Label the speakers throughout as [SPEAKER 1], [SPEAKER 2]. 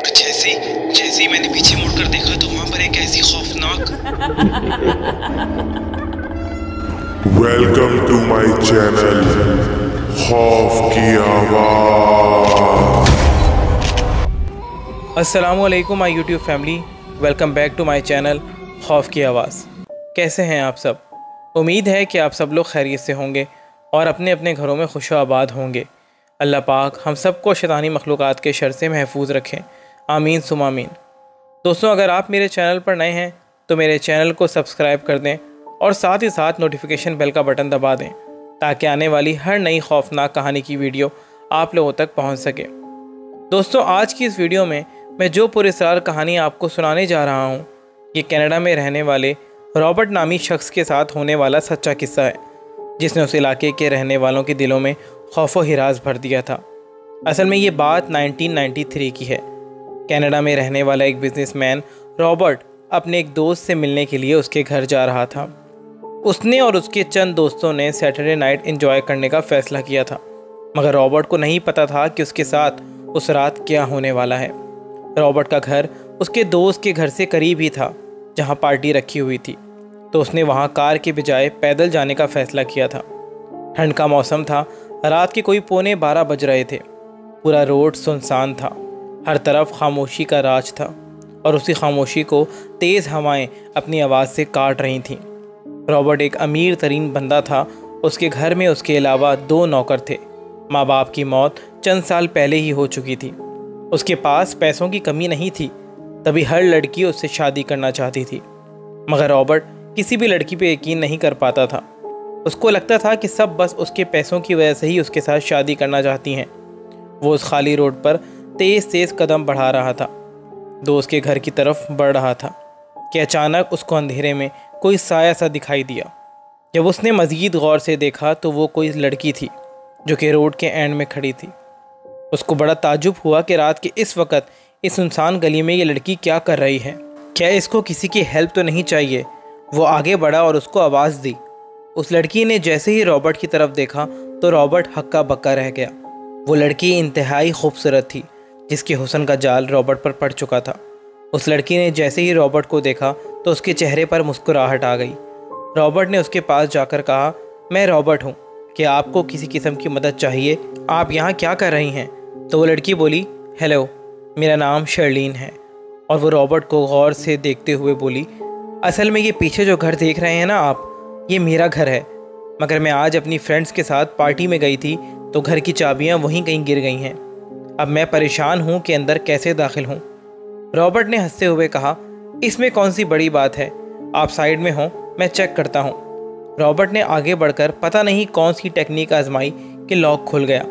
[SPEAKER 1] और जैसे ही मैंने पीछे मुड़कर देखा तो वहां पर एक ऐसी खौफनाक।
[SPEAKER 2] वेलकम टू माय चैनल खौफ की आवाज।
[SPEAKER 3] अस्सलामुअलैकुम my YouTube family, welcome back to my channel खौफ की आवाज़। कैसे हैं आप सब? उम्मीद है कि आप सब लोग खैरियत से होंगे और अपने अपने घरों में खुश आबाद होंगे। अल्लाह पाक हम सबको शैतानी मखलूक़ात के शर से महफूज रखें, आमीन सुम आमीन। दोस्तों, अगर आप मेरे चैनल पर नए हैं तो मेरे चैनल को सब्सक्राइब कर दें और साथ ही साथ नोटिफिकेशन बेल का बटन दबा दें ताकि आने वाली हर नई खौफनाक कहानी की वीडियो आप लोगों तक पहुंच सके। दोस्तों, आज की इस वीडियो में मैं जो पुरअसरार कहानी आपको सुनाने जा रहा हूं, ये कनाडा में रहने वाले रॉबर्ट नामी शख्स के साथ होने वाला सच्चा किस्सा है, जिसने उस इलाके के रहने वालों के दिलों में खौफ व हिरास भर दिया था। असल में ये बात 1993 की है। कनाडा में रहने वाला एक बिजनेसमैन रॉबर्ट अपने एक दोस्त से मिलने के लिए उसके घर जा रहा था। उसने और उसके चंद दोस्तों ने सैटरडे नाइट एंजॉय करने का फ़ैसला किया था, मगर रॉबर्ट को नहीं पता था कि उसके साथ उस रात क्या होने वाला है। रॉबर्ट का घर उसके दोस्त के घर से करीब ही था जहां पार्टी रखी हुई थी, तो उसने वहां कार के बजाय पैदल जाने का फ़ैसला किया था। ठंड का मौसम था, रात के कोई 11:15 बज रहे थे। पूरा रोड सुनसान था, हर तरफ खामोशी का राज था और उसी खामोशी को तेज़ हवाएं अपनी आवाज़ से काट रही थीं। रॉबर्ट एक अमीर तरीन बंदा था। उसके घर में उसके अलावा 2 नौकर थे। माँ बाप की मौत चंद साल पहले ही हो चुकी थी। उसके पास पैसों की कमी नहीं थी, तभी हर लड़की उससे शादी करना चाहती थी, मगर रॉबर्ट किसी भी लड़की पे यकीन नहीं कर पाता था। उसको लगता था कि सब बस उसके पैसों की वजह से ही उसके साथ शादी करना चाहती हैं। वो उस खाली रोड पर तेज़ कदम बढ़ा रहा था, दोस्त के घर की तरफ बढ़ रहा था कि अचानक उसको अंधेरे में कोई साया सा दिखाई दिया। जब उसने मज़ीद गौर से देखा तो वो कोई लड़की थी जो कि रोड के एंड में खड़ी थी। उसको बड़ा ताज्जुब हुआ कि रात के इस वक्त इस सुनसान गली में ये लड़की क्या कर रही है। क्या इसको किसी की हेल्प तो नहीं चाहिए? वो आगे बढ़ा और उसको आवाज़ दी। उस लड़की ने जैसे ही रॉबर्ट की तरफ देखा तो रॉबर्ट हक्का बक्का रह गया। वो लड़की इंतहाई खूबसूरत थी, जिसके हुस्न का जाल रॉबर्ट पर पड़ चुका था। उस लड़की ने जैसे ही रॉबर्ट को देखा तो उसके चेहरे पर मुस्कुराहट आ गई। रॉबर्ट ने उसके पास जाकर कहा, मैं रॉबर्ट हूँ, क्या आपको किसी किस्म की मदद चाहिए? आप यहाँ क्या कर रही हैं? तो वो लड़की बोली, हेलो, मेरा नाम शर्लीन है। और वो रॉबर्ट को गौर से देखते हुए बोली, असल में ये पीछे जो घर देख रहे हैं ना आप, ये मेरा घर है, मगर मैं आज अपनी फ्रेंड्स के साथ पार्टी में गई थी तो घर की चाबियाँ वहीं कहीं गिर गई हैं। अब मैं परेशान हूँ कि अंदर कैसे दाखिल हूँ। रॉबर्ट ने हंसते हुए कहा, इसमें कौन सी बड़ी बात है, आप साइड में हों, मैं चेक करता हूँ। रॉबर्ट ने आगे बढ़कर पता नहीं कौन सी टेक्निक आजमाई कि लॉक खुल गया।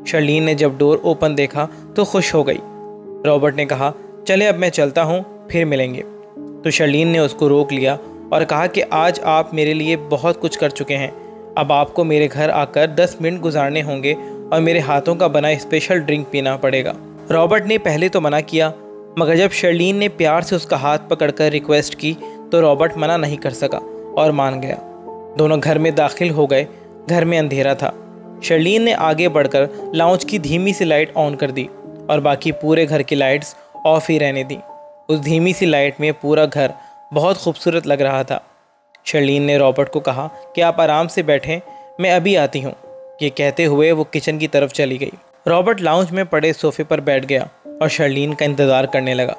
[SPEAKER 3] शर्लीन ने जब डोर ओपन देखा तो खुश हो गई। रॉबर्ट ने कहा, चले अब मैं चलता हूँ, फिर मिलेंगे। तो शर्लीन ने उसको रोक लिया और कहा कि आज आप मेरे लिए बहुत कुछ कर चुके हैं, अब आपको मेरे घर आकर 10 मिनट गुजारने होंगे और मेरे हाथों का बना स्पेशल ड्रिंक पीना पड़ेगा। रॉबर्ट ने पहले तो मना किया, मगर जब शर्लीन ने प्यार से उसका हाथ पकड़कर रिक्वेस्ट की तो रॉबर्ट मना नहीं कर सका और मान गया। दोनों घर में दाखिल हो गए। घर में अंधेरा था। शर्लीन ने आगे बढ़कर लाउंज की धीमी सी लाइट ऑन कर दी और बाकी पूरे घर की लाइट्स ऑफ ही रहने दी। उस धीमी सी लाइट में पूरा घर बहुत खूबसूरत लग रहा था। शर्लीन ने रॉबर्ट को कहा कि आप आराम से बैठें, मैं अभी आती हूँ। ये कहते हुए वो किचन की तरफ चली गई। रॉबर्ट लाउंज में पड़े सोफे पर बैठ गया और शर्लीन का इंतज़ार करने लगा।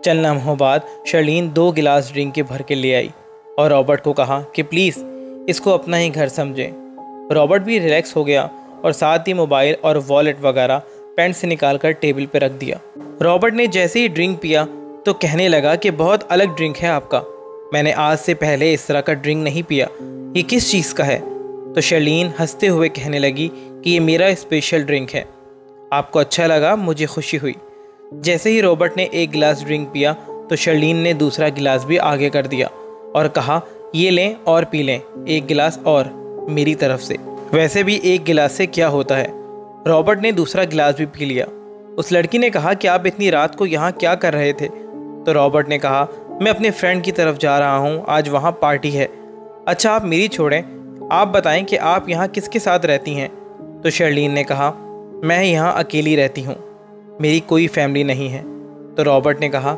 [SPEAKER 3] चंद लम्हों बाद शर्लीन 2 गिलास ड्रिंक के भर के ले आई और रॉबर्ट को कहा कि प्लीज़ इसको अपना ही घर समझें। रॉबर्ट भी रिलैक्स हो गया और साथ ही मोबाइल और वॉलेट वगैरह पैंट से निकाल कर टेबल पर रख दिया। रॉबर्ट ने जैसे ही ड्रिंक पिया तो कहने लगा कि बहुत अलग ड्रिंक है आपका, मैंने आज से पहले इस तरह का ड्रिंक नहीं पिया, ये किस चीज़ का है? तो शर्लीन हंसते हुए कहने लगी कि ये मेरा स्पेशल ड्रिंक है। आपको अच्छा लगा, मुझे खुशी हुई। जैसे ही रॉबर्ट ने 1 गिलास ड्रिंक पिया तो शर्लीन ने दूसरा गिलास भी आगे कर दिया और कहा, ये लें और पी लें, 1 गिलास और मेरी तरफ से। वैसे भी 1 गिलास से क्या होता है। रॉबर्ट ने दूसरा गिलास भी पी लिया। उस लड़की ने कहा कि आप इतनी रात को यहाँ क्या कर रहे थे? तो रॉबर्ट ने कहा, मैं अपने फ्रेंड की तरफ जा रहा हूँ, आज वहाँ पार्टी है। अच्छा आप मेरी छोड़ें, आप बताएं कि आप यहाँ किसके साथ रहती हैं? तो शर्लीन ने कहा, मैं यहाँ अकेली रहती हूँ, मेरी कोई फैमिली नहीं है। तो रॉबर्ट ने कहा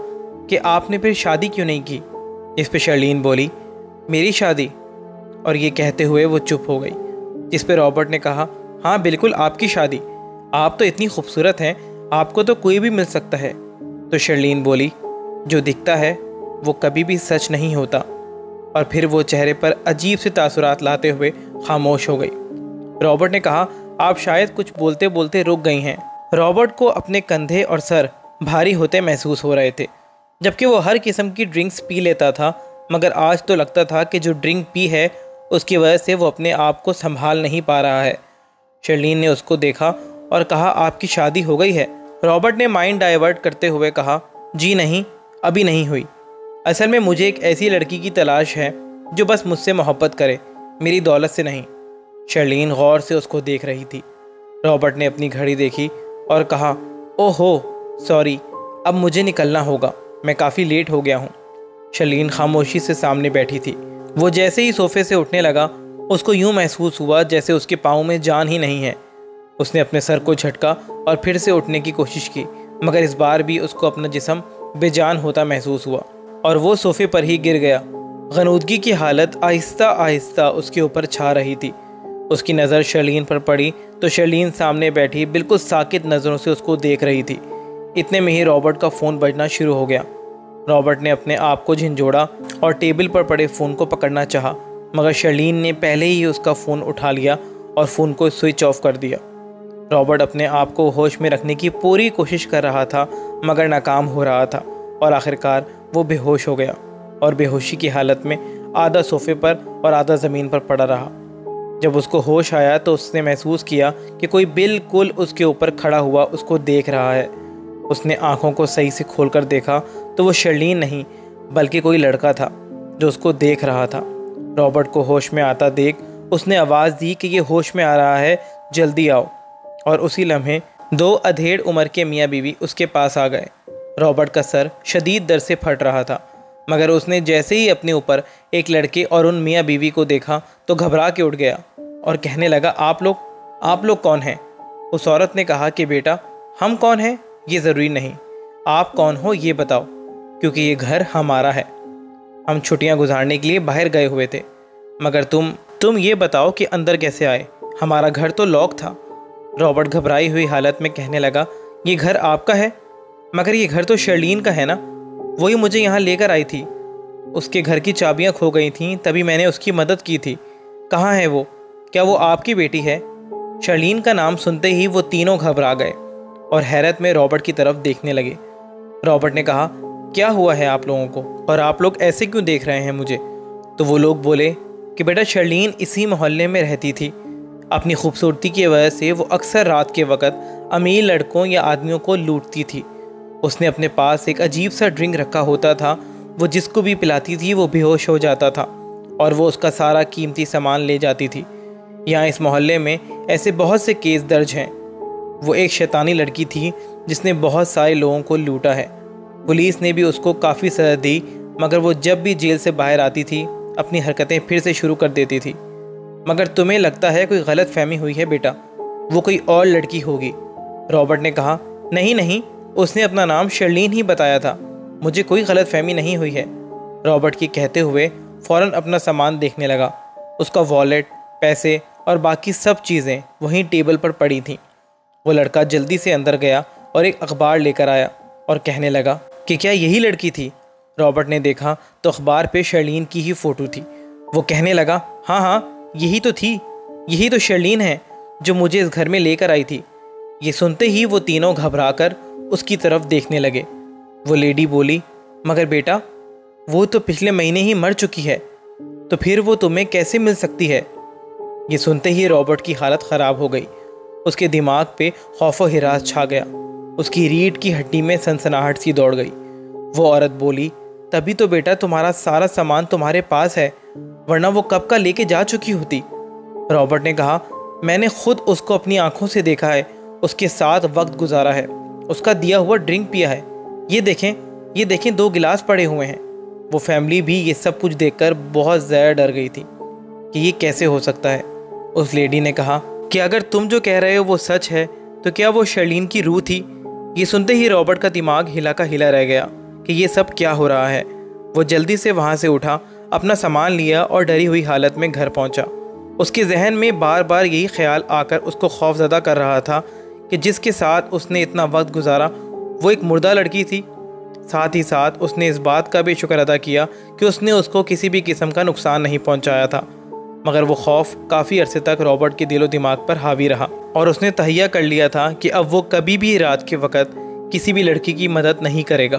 [SPEAKER 3] कि आपने फिर शादी क्यों नहीं की। इस पे शर्लीन बोली, मेरी शादी? और ये कहते हुए वो चुप हो गई। जिस पे रॉबर्ट ने कहा, हाँ बिल्कुल आपकी शादी, आप तो इतनी खूबसूरत हैं, आपको तो कोई भी मिल सकता है। तो शर्लीन बोली, जो दिखता है वो कभी भी सच नहीं होता। और फिर वो चेहरे पर अजीब से तासुरात लाते हुए खामोश हो गई। रॉबर्ट ने कहा, आप शायद कुछ बोलते बोलते रुक गई हैं। रॉबर्ट को अपने कंधे और सर भारी होते महसूस हो रहे थे, जबकि वो हर किस्म की ड्रिंक्स पी लेता था, मगर आज तो लगता था कि जो ड्रिंक पी है उसकी वजह से वो अपने आप को संभाल नहीं पा रहा है। शर्लीन ने उसको देखा और कहा, आपकी शादी हो गई है? रॉबर्ट ने माइंड डाइवर्ट करते हुए कहा, जी नहीं, अभी नहीं हुई। असल में मुझे एक ऐसी लड़की की तलाश है जो बस मुझसे मोहब्बत करे, मेरी दौलत से नहीं। शर्लीन गौर से उसको देख रही थी। रॉबर्ट ने अपनी घड़ी देखी और कहा, ओहो सॉरी, अब मुझे निकलना होगा, मैं काफ़ी लेट हो गया हूँ। शर्लीन खामोशी से सामने बैठी थी। वो जैसे ही सोफे से उठने लगा, उसको यूँ महसूस हुआ जैसे उसके पाँव में जान ही नहीं है। उसने अपने सर को झटका और फिर से उठने की कोशिश की, मगर इस बार भी उसको अपना जिस्म बेजान होता महसूस हुआ और वो सोफे पर ही गिर गया। गनूदगी की हालत आहिस्ता आहिस्ता उसके ऊपर छा रही थी। उसकी नज़र शर्लीन पर पड़ी तो शर्लीन सामने बैठी बिल्कुल साकित नज़रों से उसको देख रही थी। इतने में ही रॉबर्ट का फ़ोन बजना शुरू हो गया। रॉबर्ट ने अपने आप को झंझोड़ा और टेबल पर पड़े फ़ोन को पकड़ना चाहा, मगर शर्लीन ने पहले ही उसका फ़ोन उठा लिया और फ़ोन को स्विच ऑफ कर दिया। रॉबर्ट अपने आप को होश में रखने की पूरी कोशिश कर रहा था, मगर नाकाम हो रहा था और आखिरकार वो बेहोश हो गया और बेहोशी की हालत में आधा सोफे पर और आधा ज़मीन पर पड़ा रहा। जब उसको होश आया तो उसने महसूस किया कि कोई बिल्कुल उसके ऊपर खड़ा हुआ उसको देख रहा है। उसने आंखों को सही से खोलकर देखा तो वो शर्लीन नहीं बल्कि कोई लड़का था जो उसको देख रहा था। रॉबर्ट को होश में आता देख उसने आवाज़ दी कि ये होश में आ रहा है, जल्दी आओ। और उसी लम्हे दो अधेड़ उम्र के मियाँ बीवी उसके पास आ गए। रॉबर्ट का सर शदीद दर्द से फट रहा था, मगर उसने जैसे ही अपने ऊपर एक लड़के और उन मियाँ बीवी को देखा तो घबरा के उठ गया और कहने लगा, आप लोग कौन हैं? उस औरत ने कहा कि बेटा, हम कौन हैं ये ज़रूरी नहीं, आप कौन हो ये बताओ, क्योंकि ये घर हमारा है। हम छुट्टियां गुजारने के लिए बाहर गए हुए थे, मगर तुम ये बताओ कि अंदर कैसे आए? हमारा घर तो लॉक था। रॉबर्ट घबराई हुई हालत में कहने लगा, ये घर आपका है? मगर ये घर तो शर्लीन का है ना, वही मुझे यहाँ लेकर आई थी। उसके घर की चाबियाँ खो गई थीं, तभी मैंने उसकी मदद की थी। कहाँ है वो? क्या वो आपकी बेटी है? शर्लीन का नाम सुनते ही वो तीनों घबरा गए और हैरत में रॉबर्ट की तरफ देखने लगे। रॉबर्ट ने कहा, क्या हुआ है आप लोगों को, और आप लोग ऐसे क्यों देख रहे हैं मुझे? तो वो लोग बोले कि बेटा, शर्लीन इसी मोहल्ले में रहती थी। अपनी खूबसूरती की वजह से वो अक्सर रात के वक़्त अमीर लड़कों या आदमियों को लूटती थी। उसने अपने पास एक अजीब सा ड्रिंक रखा होता था, वो जिसको भी पिलाती थी वो बेहोश हो जाता था और वो उसका सारा कीमती सामान ले जाती थी। यहाँ इस मोहल्ले में ऐसे बहुत से केस दर्ज हैं। वो एक शैतानी लड़की थी जिसने बहुत सारे लोगों को लूटा है। पुलिस ने भी उसको काफ़ी सज़ा दी, मगर वो जब भी जेल से बाहर आती थी अपनी हरकतें फिर से शुरू कर देती थी। मगर तुम्हें लगता है कोई गलत फहमी हुई है बेटा, वो कोई और लड़की होगी। रॉबर्ट ने कहा, नहीं, उसने अपना नाम शर्लीन ही बताया था, मुझे कोई गलत फहमी नहीं हुई है। रॉबर्ट की कहते हुए फ़ौरन अपना सामान देखने लगा। उसका वॉलेट, पैसे और बाकी सब चीज़ें वहीं टेबल पर पड़ी थीं। वो लड़का जल्दी से अंदर गया और एक अखबार लेकर आया और कहने लगा कि क्या यही लड़की थी? रॉबर्ट ने देखा तो अखबार पे शर्लीन की ही फ़ोटो थी। वो कहने लगा, हाँ, यही तो थी, यही तो शर्लीन है जो मुझे इस घर में लेकर आई थी। ये सुनते ही वो तीनों घबराकर उसकी तरफ देखने लगे। वो लेडी बोली, मगर बेटा, वो तो पिछले महीने ही मर चुकी है, तो फिर वो तुम्हें कैसे मिल सकती है? ये सुनते ही रॉबर्ट की हालत ख़राब हो गई। उसके दिमाग पे खौफ व हिरास छा गया। उसकी रीढ़ की हड्डी में सनसनाहट सी दौड़ गई। वो औरत बोली, तभी तो बेटा तुम्हारा सारा सामान तुम्हारे पास है, वरना वो कब का लेके जा चुकी होती। रॉबर्ट ने कहा, मैंने खुद उसको अपनी आंखों से देखा है, उसके साथ वक्त गुजारा है, उसका दिया हुआ ड्रिंक पिया है। ये देखें 2 गिलास पड़े हुए हैं। वो फैमिली भी ये सब कुछ देखकर बहुत ज़्यादा डर गई थी कि ये कैसे हो सकता है। उस लेडी ने कहा कि अगर तुम जो कह रहे हो वो सच है, तो क्या वो शर्लीन की रूह थी ये सुनते ही रॉबर्ट का दिमाग हिला का हिला रह गया कि ये सब क्या हो रहा है। वो जल्दी से वहाँ से उठा, अपना सामान लिया और डरी हुई हालत में घर पहुँचा। उसके जहन में बार बार यही ख्याल आकर उसको खौफज़दा कर रहा था कि जिसके साथ उसने इतना वक्त गुजारा वो एक मुर्दा लड़की थी। साथ ही साथ उसने इस बात का भी शुक्र अदा किया कि उसने उसको किसी भी किस्म का नुकसान नहीं पहुंचाया था। मगर वो खौफ काफ़ी अरसे तक रॉबर्ट के दिलो दिमाग पर हावी रहा और उसने तहैया कर लिया था कि अब वो कभी भी रात के वक्त किसी भी लड़की की मदद नहीं करेगा।